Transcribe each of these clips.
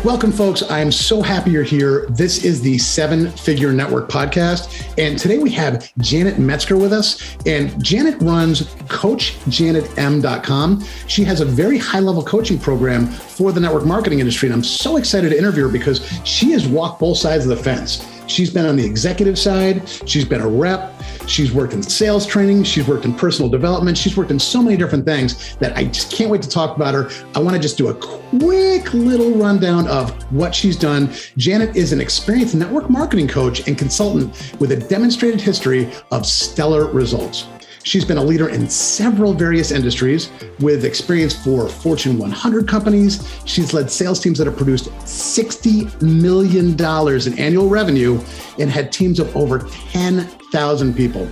Welcome, folks. I'm so happy you're here. This is the Seven Figure Network podcast. And today we have Janet Metzger with us. And Janet runs CoachJanetM.com. She has a very high-level coaching program for the network marketing industry. And I'm so excited to interview her because she has walked both sides of the fence. She's been on the executive side. She's been a rep. She's worked in sales training. She's worked in personal development. She's worked in so many different things that I just can't wait to talk about her. I want to just do a quick little rundown of what she's done. Janet is an experienced network marketing coach and consultant with a demonstrated history of stellar results. She's been a leader in several various industries with experience for Fortune 100 companies. She's led sales teams that have produced $60 million in annual revenue and had teams of over 10,000 people.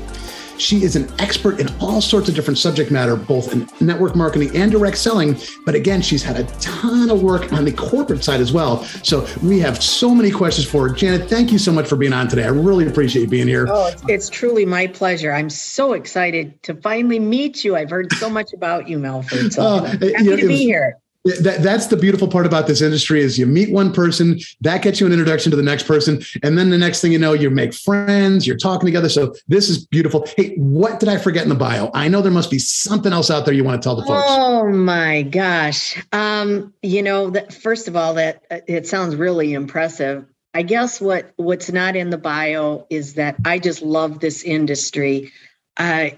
She is an expert in all sorts of different subject matter, both in network marketing and direct selling. But again, she's had a ton of work on the corporate side as well. So we have so many questions for her. Janet, thank you so much for being on today. I really appreciate you being here. Oh, it's truly my pleasure. I'm so excited to finally meet you. I've heard so much about you, Melford. So happy to be here. That's the beautiful part about this industry is you meet one person, that gets you an introduction to the next person. And then the next thing you know, you make friends, you're talking together. So this is beautiful. Hey, what did I forget in the bio? I know there must be something else out there you want to tell the folks. Oh my gosh. First of all, that it sounds really impressive. I guess what's not in the bio is that I just love this industry. I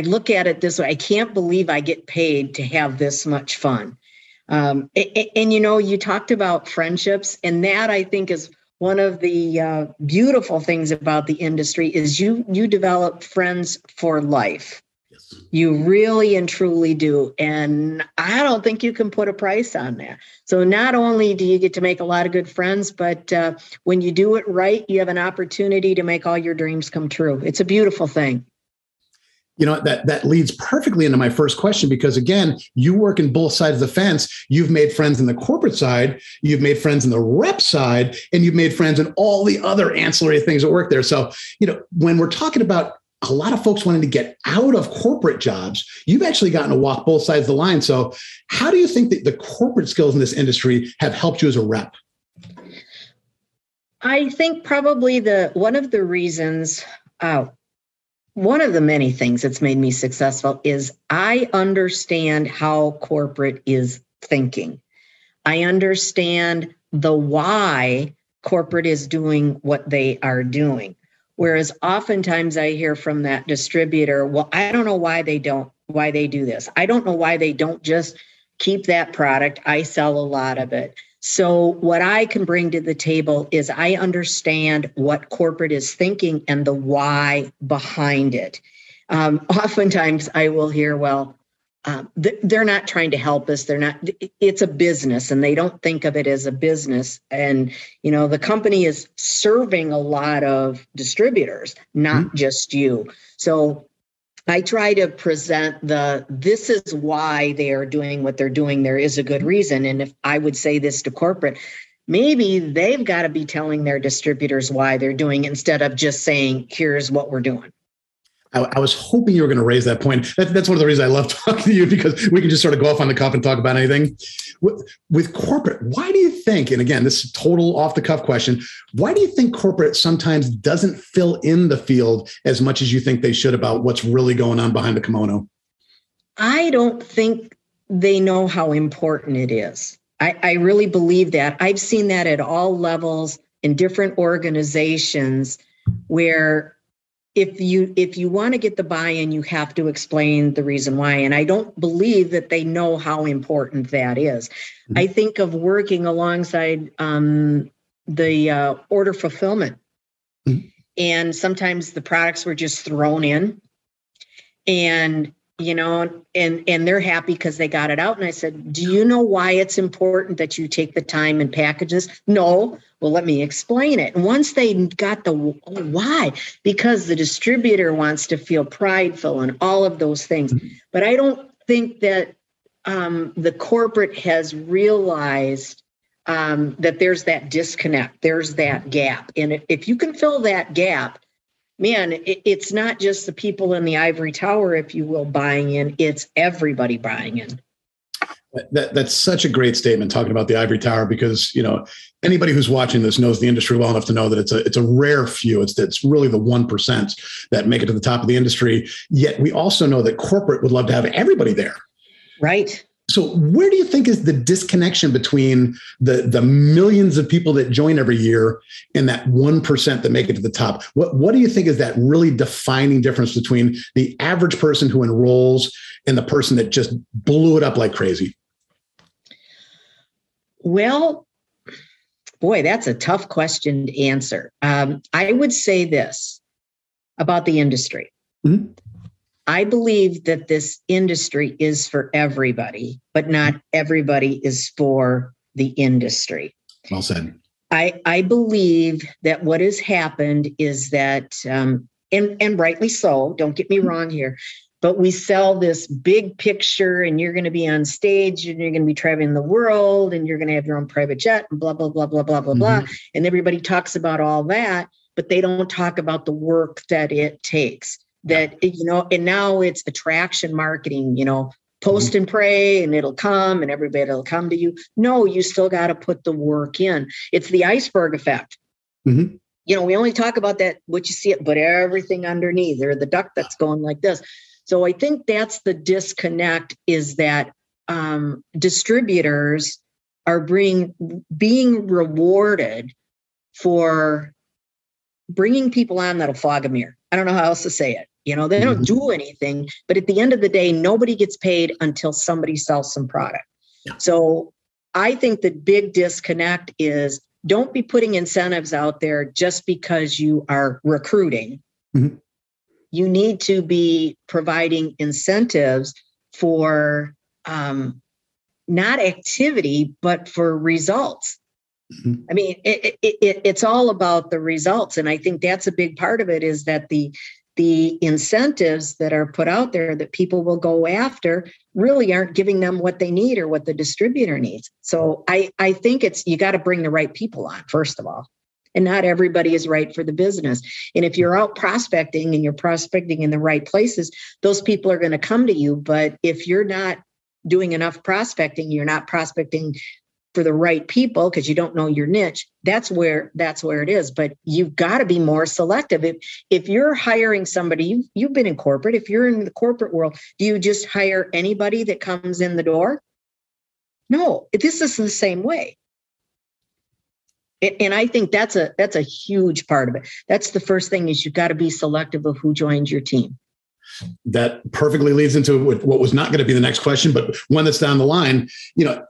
look at it this way. I can't believe I get paid to have this much fun. You talked about friendships, and that I think is one of the beautiful things about the industry is you develop friends for life. Yes. You really and truly do. And I don't think you can put a price on that. So not only do you get to make a lot of good friends, but when you do it right, you have an opportunity to make all your dreams come true. It's a beautiful thing. You know, that leads perfectly into my first question, because again, you work in both sides of the fence. You've made friends in the corporate side, you've made friends in the rep side, and you've made friends in all the other ancillary things that work there. So, when we're talking about a lot of folks wanting to get out of corporate jobs, you've actually gotten to walk both sides of the line. So how do you think that the corporate skills in this industry have helped you as a rep? I think probably one of the reasons, one of the many things that's made me successful is I understand how corporate is thinking. I understand the why corporate is doing what they are doing. Whereas oftentimes I hear from that distributor, well, I don't know why they do this. I don't know why they don't just keep that product. I sell a lot of it. So what I can bring to the table is I understand what corporate is thinking and the why behind it. Oftentimes I will hear, they're not trying to help us. It's a business and they don't think of it as a business. And, the company is serving a lot of distributors, not just you. So I try to present this is why they are doing what they're doing. There is a good reason. And if I would say this to corporate, maybe they've got to be telling their distributors why they're doing it instead of just saying, here's what we're doing. I was hoping you were going to raise that point. That's one of the reasons I love talking to you, because we can just sort of go off on the cuff and talk about anything. With corporate, why do you think, and again, this is a total off the cuff question, why do you think corporate sometimes doesn't fill in the field as much as you think they should about what's really going on behind the kimono? I don't think they know how important it is. I really believe that. I've seen that at all levels in different organizations where if you want to get the buy-in, you have to explain the reason why. And I don't believe that they know how important that is. Mm-hmm. I think of working alongside the order fulfillment. Mm-hmm. And sometimes the products were just thrown in and they're happy because they got it out. And I said, do you know why it's important that you take the time and package this? No. Well, let me explain it. And once they got the why, because the distributor wants to feel prideful and all of those things. But I don't think that the corporate has realized that there's that disconnect, there's that gap. And if you can fill that gap, man, it's not just the people in the ivory tower, if you will, buying in, it's everybody buying in. That's such a great statement talking about the ivory tower, because, anybody who's watching this knows the industry well enough to know that it's a rare few. It's really the 1% that make it to the top of the industry. Yet we also know that corporate would love to have everybody there. Right. So where do you think is the disconnection between the millions of people that join every year and that 1% that make it to the top? What do you think is that really defining difference between the average person who enrolls and the person that just blew it up like crazy? Well, boy, that's a tough question to answer. I would say this about the industry. Mm-hmm. I believe that this industry is for everybody, but not everybody is for the industry. Well said. I believe that what has happened is that, and rightly so, don't get me wrong here, but we sell this big picture and you're going to be on stage and you're going to be traveling the world and you're going to have your own private jet and blah, blah, blah, blah, blah, blah, blah. And everybody talks about all that, but they don't talk about the work that it takes. That, and now it's attraction marketing, post and pray and it'll come and everybody will come to you. No, you still got to put the work in. It's the iceberg effect. Mm-hmm. We only talk about that, what you see it, but everything underneath, or the duck that's going like this. So I think that's the disconnect, is that distributors are being rewarded for bringing people on that'll fog a mirror. I don't know how else to say it. They don't do anything, but at the end of the day, nobody gets paid until somebody sells some product. Yeah. So I think the big disconnect is, don't be putting incentives out there just because you are recruiting. Mm-hmm. You need to be providing incentives for not activity, but for results. Mm-hmm. I mean, it's all about the results. And I think that's a big part of it, is that the incentives that are put out there that people will go after really aren't giving them what they need or what the distributor needs. So I think you got to bring the right people on, first of all. And not everybody is right for the business. And if you're out prospecting and you're prospecting in the right places, those people are going to come to you. But if you're not doing enough prospecting, you're not prospecting for the right people because you don't know your niche, that's where it is. But you've got to be more selective. If you're hiring somebody, you've been in corporate, if you're in the corporate world, do you just hire anybody that comes in the door? No, this is the same way. And I think that's a huge part of it. That's the first thing, is you've got to be selective of who joins your team. That perfectly leads into what was not going to be the next question, but one that's down the line.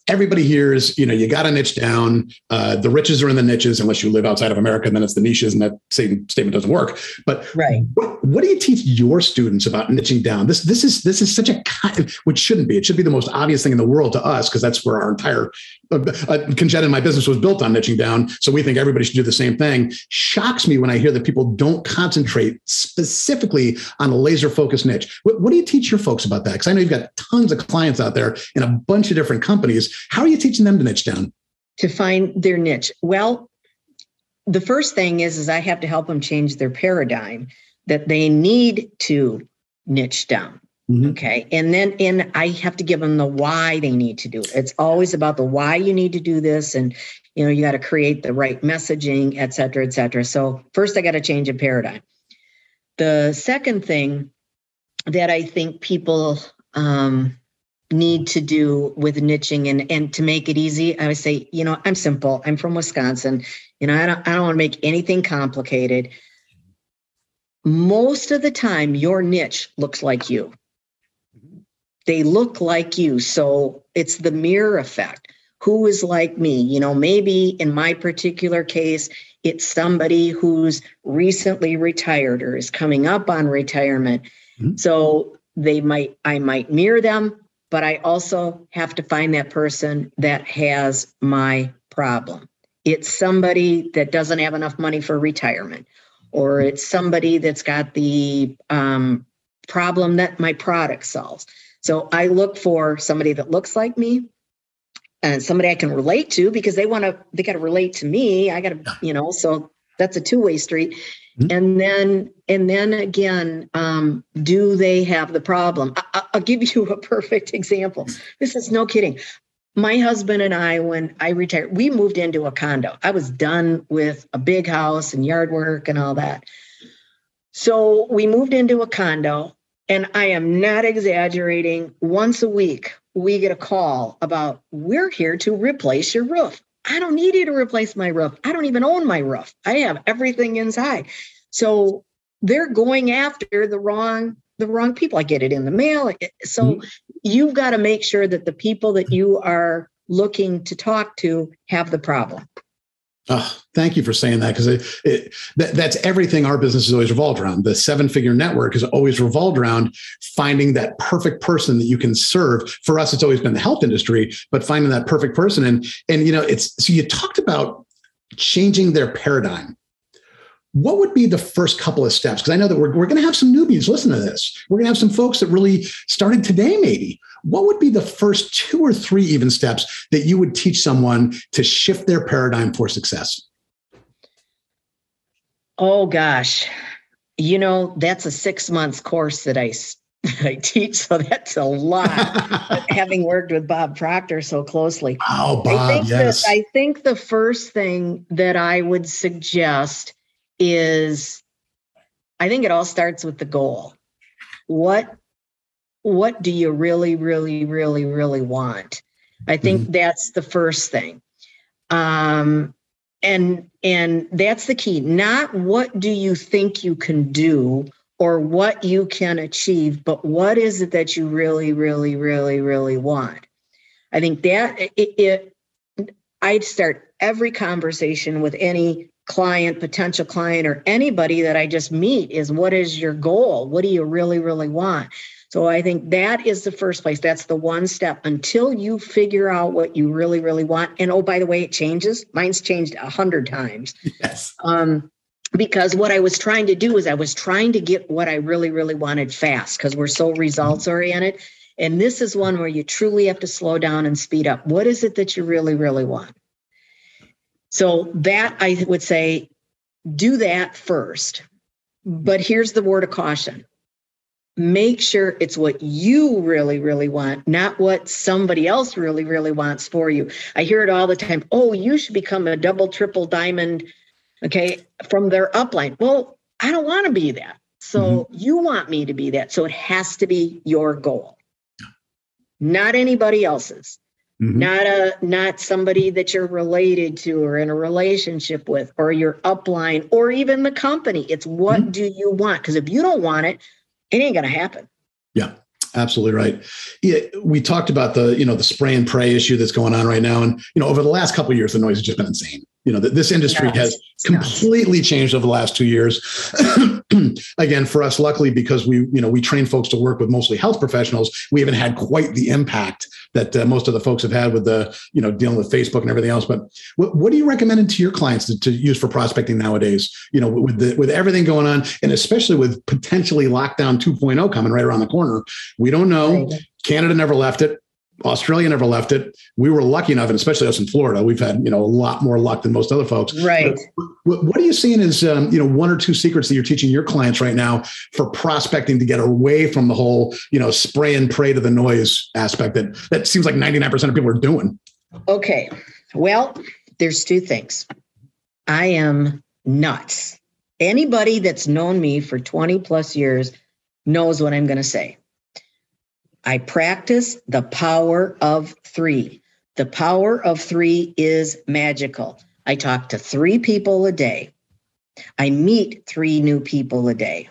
Everybody hears, you got to niche down. The riches are in the niches, unless you live outside of America, and then it's the niches, and that same statement doesn't work. But right. What do you teach your students about niching down? This is such which shouldn't be. It should be the most obvious thing in the world to us, because that's where our entire Conchetta and my business was built, on niching down. So we think everybody should do the same thing. Shocks me when I hear that people don't concentrate specifically on a laser focused niche. What do you teach your folks about that? Because I know you've got tons of clients out there in a bunch of different companies. How are you teaching them to niche down? To find their niche? Well, the first thing is I have to help them change their paradigm that they need to niche down. Mm-hmm. Okay. And I have to give them the why they need to do it. It's always about the why you need to do this. And, you got to create the right messaging, et cetera, et cetera. So first I got to change a paradigm. The second thing that I think people need to do with niching and to make it easy, I would say, I'm simple. I'm from Wisconsin. I don't want to make anything complicated. Most of the time, your niche looks like you. They look like you. So it's the mirror effect. Who is like me? Maybe in my particular case, it's somebody who's recently retired or is coming up on retirement. Mm-hmm. So I might mirror them, but I also have to find that person that has my problem. It's somebody that doesn't have enough money for retirement, or it's somebody that's got the problem that my product solves. So I look for somebody that looks like me and somebody I can relate to, because they got to relate to me. I got to, so That's a two-way street. And then again, do they have the problem? I'll give you a perfect example. This is no kidding. My husband and I, when I retired, we moved into a condo. I was done with a big house and yard work and all that. So we moved into a condo, and I am not exaggerating. Once a week, we get a call about, we're here to replace your roof. I don't need you to replace my roof. I don't even own my roof. I have everything inside. So they're going after the wrong people. I get it in the mail. So you've got to make sure that the people that you are looking to talk to have the problem. Oh, thank you for saying that, because that's everything our business has always revolved around. The 7-figure network has always revolved around finding that perfect person that you can serve. For us, it's always been the health industry, but finding that perfect person. And so you talked about changing their paradigm. What would be the first couple of steps? Because I know that we're going to have some newbies listen to this. We're going to have some folks that really started today, maybe. What would be the first 2 or 3 even steps that you would teach someone to shift their paradigm for success? Oh, gosh. That's a 6 months course that I teach. So that's a lot, having worked with Bob Proctor so closely. Oh, Bob, yes. I think the first thing that I would suggest is, I think it all starts with the goal. What do you really, really, really, really want? I think that's the first thing. And that's the key. Not what do you think you can do or what you can achieve, but what is it that you really, really, really, really want? I think that I'd start every conversation with any client, potential client, or anybody that I just meet is, what is your goal? What do you really, really want? So I think that is the first place. That's the one step until you figure out what you really, really want. And oh, by the way, it changes. Mine's changed 100 times. Yes. Because what I was trying to do is I was trying to get what I really, really wanted fast, because we're so results oriented. And this is one where you truly have to slow down and speed up. What is it that you really, really want? So that, I would say, do that first. But here's the word of caution. Make sure it's what you really, really want, not what somebody else really, really wants for you. I hear it all the time. Oh, you should become a double, triple diamond, from their upline. Well, I don't want to be that. So you want me to be that. So it has to be your goal, not anybody else's. Not somebody that you're related to or in a relationship with, or your upline, or even the company. It's what do you want? Because if you don't want it, it ain't going to happen. Yeah, absolutely right. Yeah, we talked about the spray and pray issue that's going on right now. And, over the last couple of years, the noise has just been insane. This industry has completely changed over the last 2 years. Again, for us, luckily, because we train folks to work with mostly health professionals, we haven't had quite the impact that most of the folks have had with the, dealing with Facebook and everything else. But what do you recommend to your clients to use for prospecting nowadays, with everything going on, and especially with potentially lockdown 2.0 coming right around the corner? We don't know. Right. Canada never left it. Australia never left it. We were lucky enough, and especially us in Florida, we've had, a lot more luck than most other folks. Right. What are you seeing as, 1 or 2 secrets that you're teaching your clients right now for prospecting to get away from the whole, spray and pray to the noise aspect that seems like 99% of people are doing? Okay. Well, there's 2 things. I am nuts. Anybody that's known me for 20 plus years knows what I'm going to say. I practice the power of 3. The power of 3 is magical. I talk to 3 people a day. I meet 3 new people a day.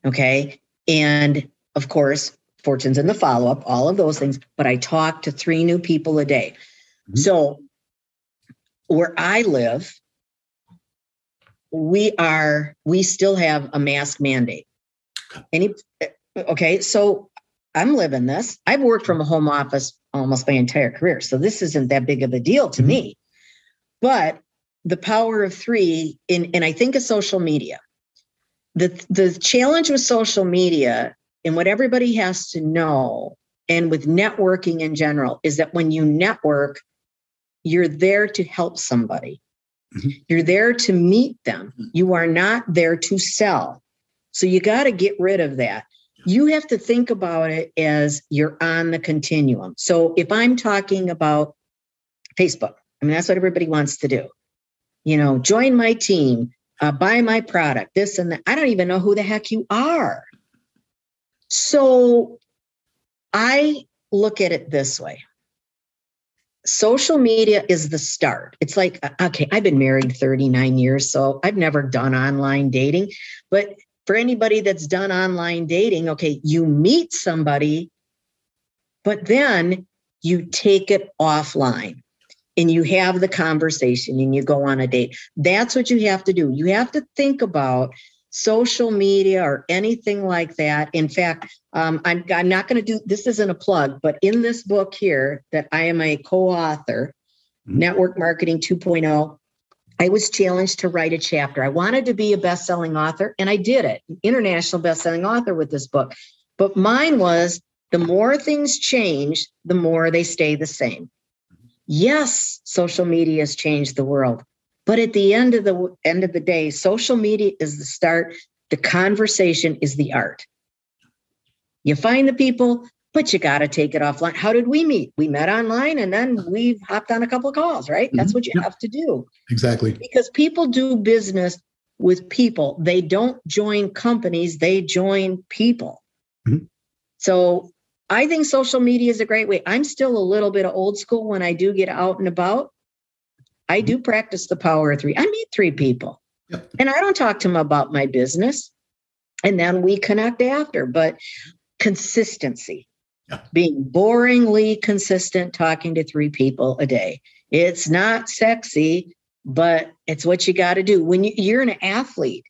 Okay. And of course, fortunes in the follow-up, all of those things, but I talk to 3 new people a day. So where I live, we still have a mask mandate. So I'm living this. I've worked from a home office almost my entire career, so this isn't that big of a deal to me. But the power of 3, and I think of social media. The challenge with social media and what everybody has to know, and with networking in general, is that when you network, you're there to help somebody. You're there to meet them. You are not there to sell. So you got to get rid of that. You have to think about it as you're on the continuum. So if I'm talking about Facebook, I mean, that's what everybody wants to do. Join my team, buy my product, this and that. I don't even know who the heck you are. So I look at it this way. Social media is the start. It's like, okay, I've been married 39 years, so I've never done online dating. But for anybody that's done online dating, okay, you meet somebody, but then you take it offline and you have the conversation and you go on a date. That's what you have to do. You have to think about social media or anything like that. In fact, I'm not going to do, this isn't a plug, but in this book here that I am a co-author, Network Marketing 2.0, I was challenged to write a chapter. I wanted to be a best-selling author, and I did it, international best-selling author with this book. But mine was, the more things change, the more they stay the same. Yes, social media has changed the world. But at the end of the day, social media is the start. The conversation is the art. You find the people, but you got to take it offline. How did we meet? We met online and then we hopped on a couple of calls, right? That's what you have to do. Exactly. Because people do business with people. They don't join companies. They join people. So I think social media is a great way. I'm still a little bit of old school when I do get out and about. I do practice the power of three. I meet 3 people and I don't talk to them about my business. And then we connect after. But consistency, being boringly consistent, talking to 3 people a day. It's not sexy, but it's what you got to do. When you're an athlete,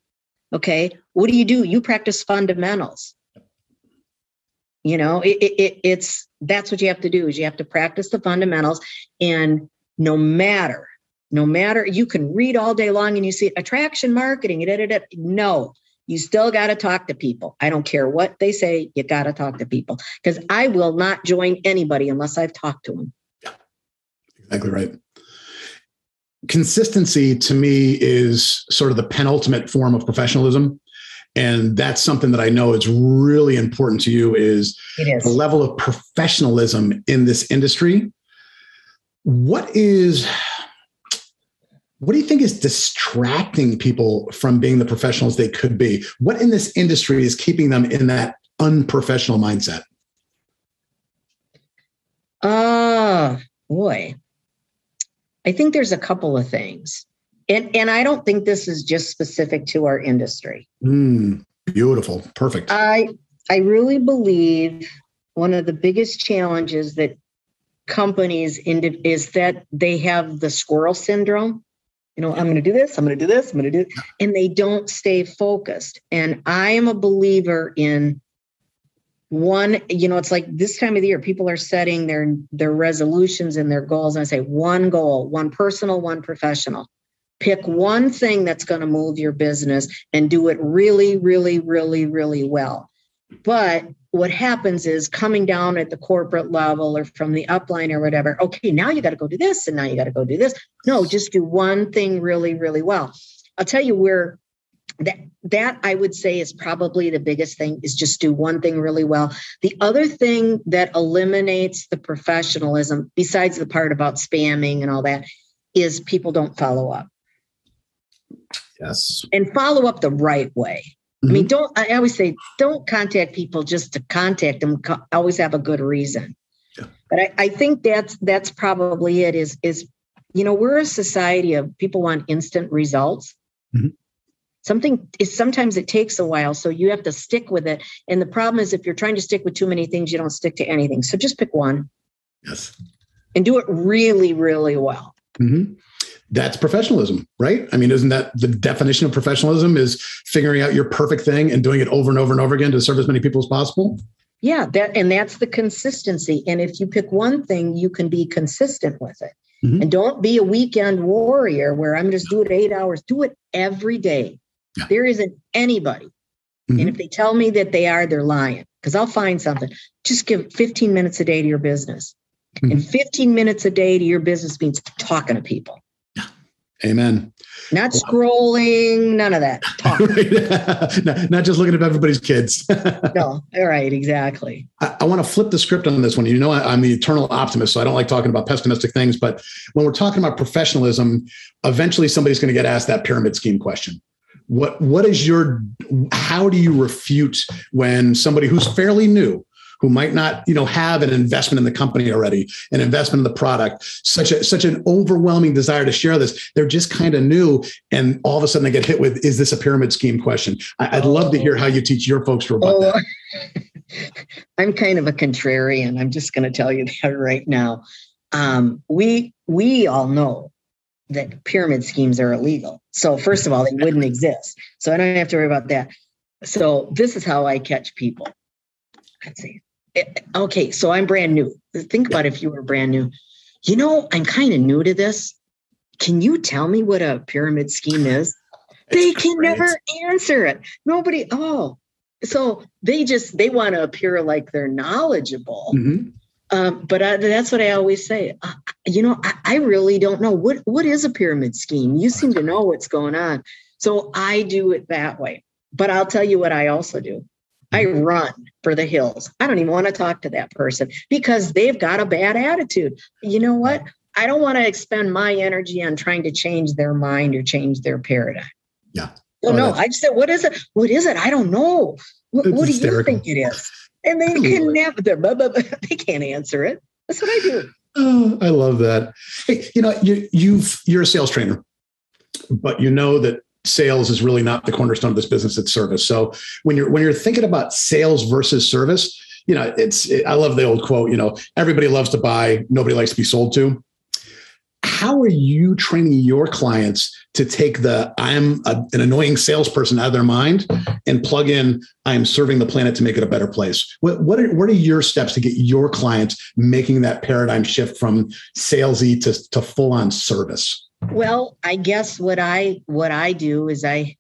okay, what do? You practice fundamentals. It's that's what you have to do, is you have to practice the fundamentals. And no matter, you can read all day long and you see attraction marketing. No, you still got to talk to people. I don't care what they say. You got to talk to people, because I will not join anybody unless I've talked to them. Yeah, exactly right. Consistency to me is sort of the penultimate form of professionalism. And that's something that I know is really important to you, is the level of professionalism in this industry. What do you think is distracting people from being the professionals they could be? What in this industry is keeping them in that unprofessional mindset? Boy, I think there's a couple of things. And I don't think this is just specific to our industry. Beautiful. Perfect. I really believe one of the biggest challenges that companies is that they have the squirrel syndrome. I'm going to do this, I'm going to do this, I'm going to do this, and they don't stay focused. And I am a believer in one, it's like this time of the year, people are setting their resolutions and their goals. And I say one goal, one personal, one professional. Pick one thing that's going to move your business and do it really, really, really, really well. But what happens is, coming down at the corporate level or from the upline or whatever, okay, now you got to go do this and now you got to go do this. No, just do one thing really, really well. I'll tell you where that I would say is probably the biggest thing, is just do one thing really well. The other thing that eliminates the professionalism, besides the part about spamming and all that, is people don't follow up. Yes. And follow up the right way. I mean, I always say, don't contact people just to contact them. Always have a good reason. Yeah. But I think that's probably it is, we're a society of people want instant results. Sometimes it takes a while, so you have to stick with it. And the problem is, if you're trying to stick with too many things, you don't stick to anything. So just pick one. Yes. And do it really, really well. That's professionalism, right? I mean, isn't that the definition of professionalism, is figuring out your perfect thing and doing it over and over and over again to serve as many people as possible? Yeah, that's the consistency. And if you pick one thing, you can be consistent with it. And don't be a weekend warrior where I'm just do it 8 hours. Do it every day. Yeah. There isn't anybody. And if they tell me that they are, they're lying, because I'll find something. Just give 15 minutes a day to your business. And 15 minutes a day to your business means talking to people. Amen. Not scrolling, none of that. Talk. Not just looking at everybody's kids. No, all right, exactly. I want to flip the script on this one. You know, I'm the eternal optimist, so I don't like talking about pessimistic things. But when we're talking about professionalism, eventually somebody's going to get asked that pyramid scheme question. How do you refute when somebody who's fairly new, who might not, have an investment in the company already, an investment in the product, such an overwhelming desire to share this, they're just kind of new, and all of a sudden they get hit with, is this a pyramid scheme question? I'd love to hear how you teach your folks to rebut that. I'm kind of a contrarian. I'm just going to tell you that right now. We all know that pyramid schemes are illegal. So first of all, they wouldn't exist. So I don't have to worry about that. So this is how I catch people. Let's see. Okay, so I'm brand new. Think about if you were brand new. I'm kind of new to this. Can you tell me what a pyramid scheme is? They can never answer it. Nobody. Oh, so they want to appear like they're knowledgeable. Mm-hmm. But that's what I always say. I really don't know. What is a pyramid scheme? You seem to know what's going on. So I do it that way. But I'll tell you what I also do. I run for the hills. I don't even want to talk to that person because they've got a bad attitude. You know what? I don't want to expend my energy on trying to change their mind or change their paradigm. Yeah. Well, no, I just said, what is it? What is it? I don't know. What do you think it is? And they can never, they can't answer it. That's what I do. Oh, I love that. Hey, you're a sales trainer, but you know that sales is really not the cornerstone of this business, it's service. So when you're thinking about sales versus service, I love the old quote, everybody loves to buy, nobody likes to be sold to. How are you training your clients to take I'm an annoying salesperson out of their mind and plug in, I'm serving the planet to make it a better place? What are your steps to get your clients making that paradigm shift from salesy to full on service? Well, I guess what I do is I,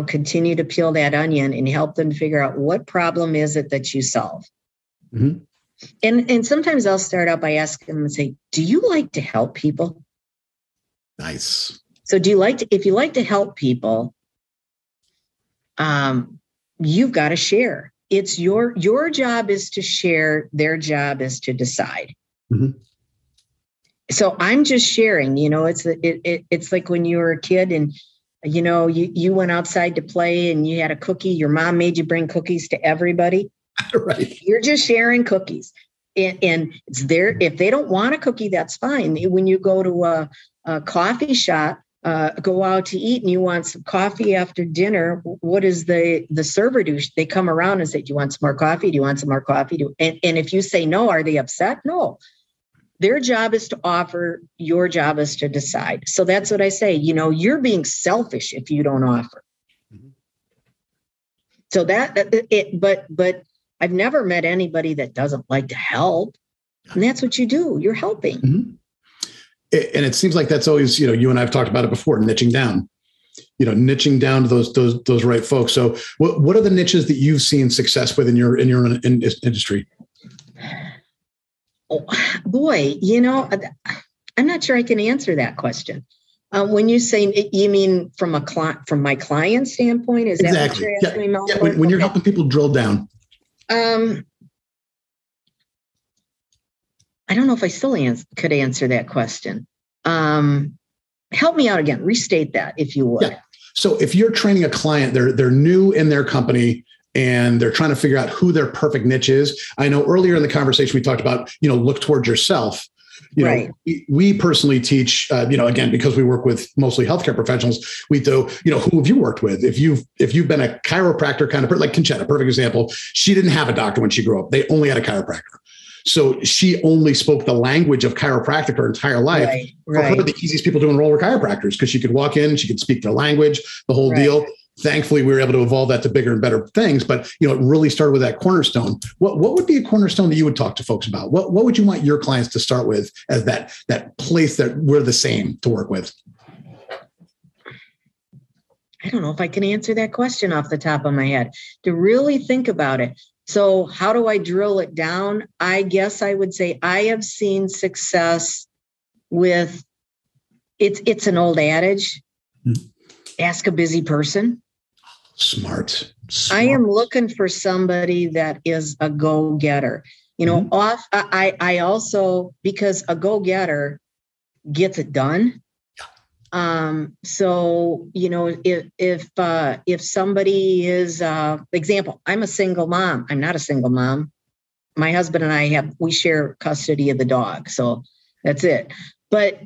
continue to peel that onion and help them figure out what problem is it that you solve. Mm-hmm. And sometimes I'll start out by asking them and say, do you like to help people? Nice. So if you like to help people, you've got to share. It's your job is to share. Their job is to decide. Mm-hmm. So I'm just sharing, it's like when you were a kid and, you went outside to play and you had a cookie. Your mom made you bring cookies to everybody. Right. You're just sharing cookies. And it's there. If they don't want a cookie, that's fine. When you go to a coffee shop, go out to eat and you want some coffee after dinner, what does the server do? They come around and say, do you want some more coffee? Do you want some more coffee? And if you say no, are they upset? No. Their job is to offer. Your job is to decide. So that's what I say. You're being selfish if you don't offer. Mm-hmm. So but I've never met anybody that doesn't like to help. And that's what you do. You're helping. Mm-hmm. And it seems like that's always, you and I've talked about it before, niching down, niching down to those right folks. So what are the niches that you've seen success with in your industry? Oh, boy, I'm not sure I can answer that question. When you say, you mean from my client standpoint? Is exactly. That what you're asking me, yeah. When you're helping people drill down. I don't know if I still could answer that question. Help me out again. Restate that if you would. Yeah. So if you're training a client, they're new in their company and they're trying to figure out who their perfect niche is. I know earlier in the conversation we talked about, look towards yourself. Right. We personally teach, again, because we work with mostly healthcare professionals, we do, who have you worked with? If you've been a chiropractor kind of person, like Conchetta, perfect example, she didn't have a doctor when she grew up. They only had a chiropractor. So she only spoke the language of chiropractic her entire life. Right. For her, the easiest people to enroll were chiropractors because she could walk in, she could speak their language, the whole deal. Thankfully, we were able to evolve that to bigger and better things. But, it really started with that cornerstone. What would be a cornerstone that you would talk to folks about? What would you want your clients to start with as that place that we're the same to work with? I don't know if I can answer that question off the top of my head. To really think about it. So how do I drill it down? I guess I would say I have seen success with, it's an old adage, Ask a busy person. Smart. I am looking for somebody that is a go-getter. I also, because a go-getter gets it done. So, if somebody is, example, I'm a single mom. I'm not a single mom. My husband and we share custody of the dog. So that's it. But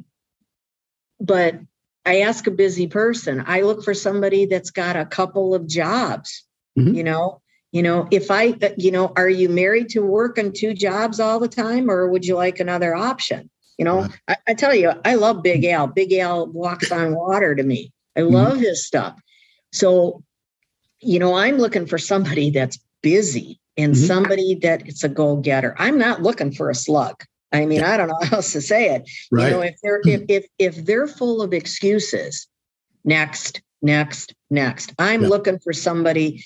I ask a busy person. I look for somebody that's got a couple of jobs, if are you married to working 2 jobs all the time, or would you like another option? I tell you, I love Big Al. Big Al walks on water to me. I love his stuff. So, I'm looking for somebody that's busy and somebody that it's a go-getter. I'm not looking for a slug. I mean, I don't know how else to say it. Right. If they're full of excuses, next. I'm looking for somebody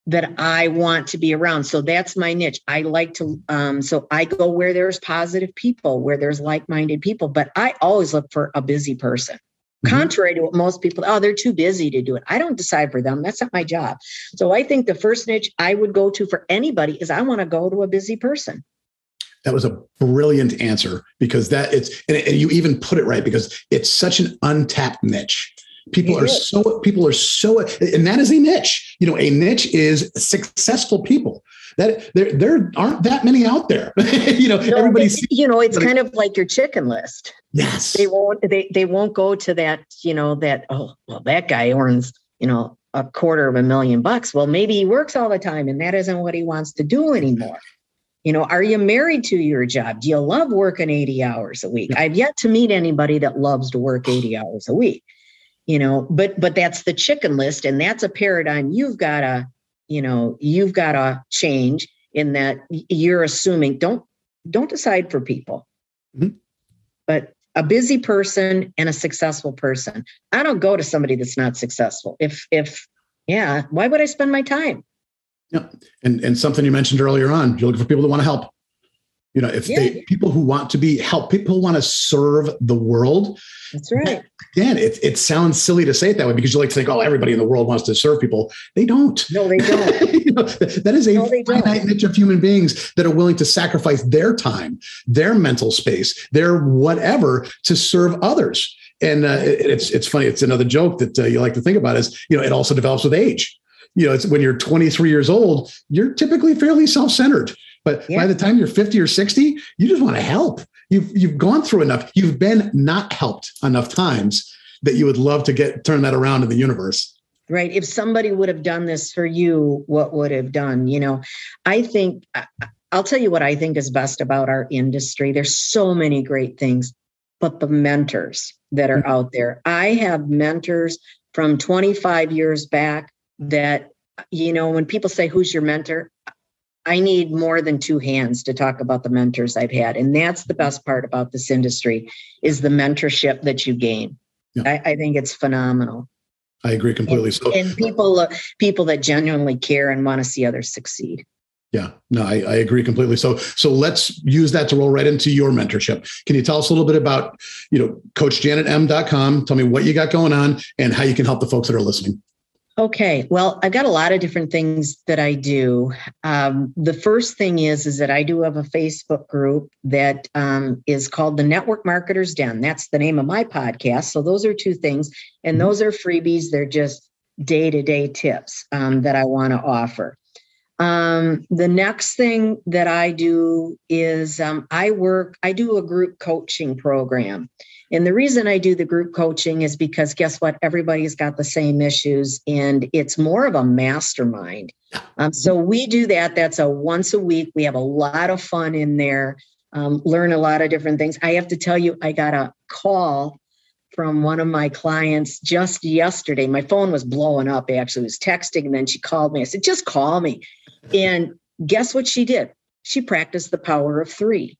that I want to be around. So that's my niche. I like to, so I go where there's positive people, where there's like-minded people, but I always look for a busy person. Contrary to what most people, they're too busy to do it. I don't decide for them. That's not my job. So I think the first niche I would go to for anybody is I want to go to a busy person. That was a brilliant answer, because and you even put it right, because it's such an untapped niche. People are so, and that is a niche. A niche is successful people. That there aren't that many out there. Everybody's. It's kind of like your chicken list. Yes. They won't go to that. That guy earns $250,000. Well, maybe he works all the time, and that isn't what he wants to do anymore. Are you married to your job? Do you love working 80 hours a week? I've yet to meet anybody that loves to work 80 hours a week. But that's the chicken list. And that's a paradigm you've got to change, in that you're assuming, don't decide for people, but a busy person and a successful person. I don't go to somebody that's not successful. Why would I spend my time? Yeah. And something you mentioned earlier on, you're looking for people that want to help. People who want to be helped, people who want to serve the world. That's right. Again, it sounds silly to say it that way, because you like to think, everybody in the world wants to serve people. They don't. No, they don't. That is a finite niche of human beings that are willing to sacrifice their time, their mental space, their whatever to serve others. And it's funny. It's another joke that you like to think about is, it also develops with age. It's when you're 23 years old, you're typically fairly self-centered. But by the time you're 50 or 60, you just want to help. You've gone through enough. You've been not helped enough times that you would love to turn that around in the universe. Right. If somebody would have done this for you, what would have done? I think, I'll tell you what I think is best about our industry. There's so many great things, but the mentors that are out there. I have mentors from 25 years back that, when people say, who's your mentor? I need more than 2 hands to talk about the mentors I've had. And that's the best part about this industry, is the mentorship that you gain. Yeah. I think it's phenomenal. I agree completely. And people that genuinely care and want to see others succeed. Yeah, no, I agree completely. So let's use that to roll right into your mentorship. Can you tell us a little bit about, CoachJanetM.com? Tell me what you got going on and how you can help the folks that are listening. Okay. Well, I've got a lot of different things that I do. The first thing is that I do have a Facebook group that is called the Network Marketers Den. That's the name of my podcast. So those are 2 things. And those are freebies. They're just day-to-day tips that I want to offer. The next thing that I do is I do a group coaching program. And the reason I do the group coaching is because guess what? Everybody's got the same issues, and it's more of a mastermind. So we do that. That's a once a week. We have a lot of fun in there, learn a lot of different things. I have to tell you, I got a call from one of my clients just yesterday. My phone was blowing up. Actually, I was texting, and then she called me. I said, just call me. And guess what she did? She practiced the power of 3.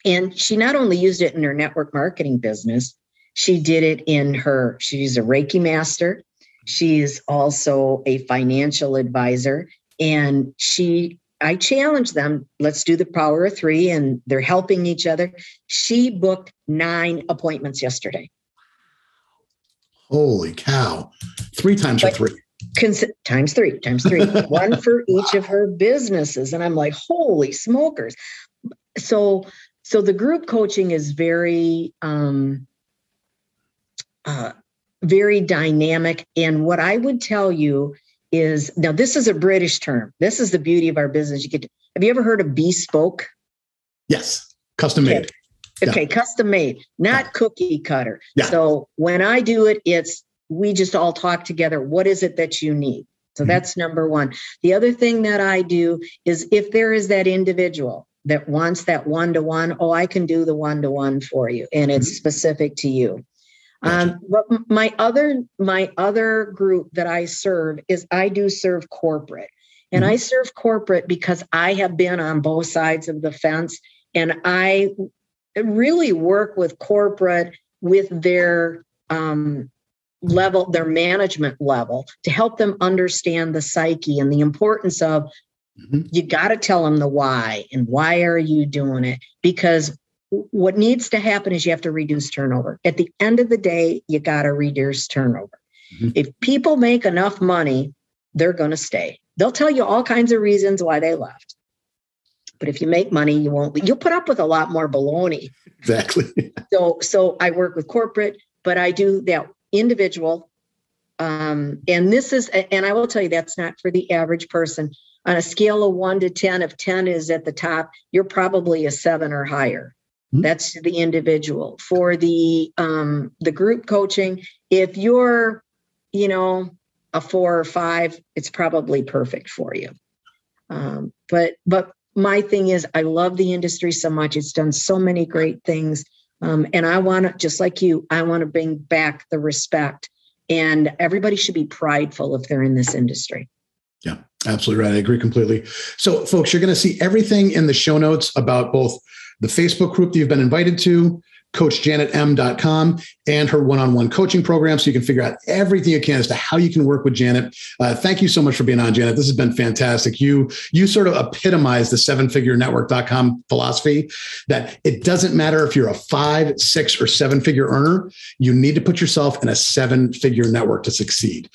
And she not only used it in her network marketing business, she did it she's a Reiki master. She's also a financial advisor. And I challenged them, let's do the power of 3, and they're helping each other. She booked 9 appointments yesterday. Holy cow. 3 times for 3. Times three, one for each of her businesses. And I'm like, holy smokers. So the group coaching is very, very dynamic. And what I would tell you is, now this is a British term. This is the beauty of our business. Have you ever heard of bespoke? Yes. Custom made. Okay. Custom made, not cookie cutter. Yeah. So when I do it, we just all talk together. What is it that you need? So that's number one. The other thing that I do is, if there is that individual that wants that one-to-one, I can do the one-to-one for you. And it's specific to you. Gotcha. But my other group that I serve is, I do serve corporate. And I serve corporate because I have been on both sides of the fence, and I really work with corporate with their level, their management level, to help them understand the psyche and the importance of, you got to tell them the why, and why are you doing it? Because what needs to happen is you have to reduce turnover. At the end of the day, you got to reduce turnover. If people make enough money, they're going to stay. They'll tell you all kinds of reasons why they left. But if you make money, you won't. You'll put up with a lot more baloney. Exactly. So I work with corporate, but I do that individual. And I will tell you, that's not for the average person. On a scale of 1 to 10, if 10 is at the top, you're probably a 7 or higher. That's the individual. For the group coaching, if you're, a 4 or 5, it's probably perfect for you. But my thing is, I love the industry so much. It's done so many great things. And I want to, just like you, I want to bring back the respect, and everybody should be prideful if they're in this industry. Yeah, absolutely right. I agree completely. So folks, you're going to see everything in the show notes about both the Facebook group that you've been invited to, CoachJanetM.com, and her one-on-one coaching program, so you can figure out everything you can as to how you can work with Janet. Thank you so much for being on, Janet. This has been fantastic. You sort of epitomize the 7figurenetwork.com philosophy, that it doesn't matter if you're a 5, 6, or 7-figure earner. You need to put yourself in a 7-figure network to succeed.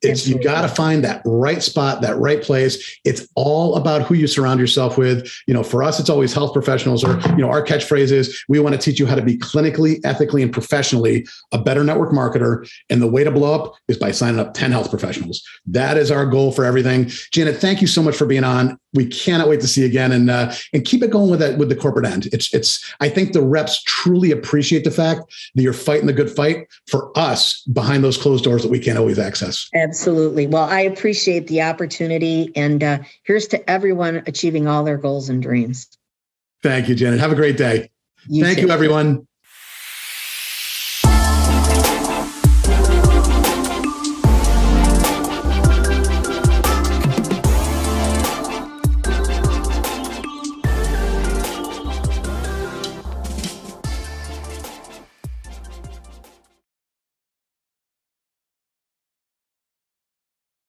You got to find that right spot, that right place. It's all about who you surround yourself with. For us, it's always health professionals, or, our catchphrase is, we want to teach you how to be clinically, ethically, and professionally a better network marketer. And the way to blow up is by signing up 10 health professionals. That is our goal for everything. Janet, thank you so much for being on. We cannot wait to see you again, and keep it going with the corporate end. I think the reps truly appreciate the fact that you're fighting the good fight for us behind those closed doors that we can't always access. Absolutely. Well, I appreciate the opportunity, and here's to everyone achieving all their goals and dreams. Thank you, Janet. Have a great day. Thank you, everyone.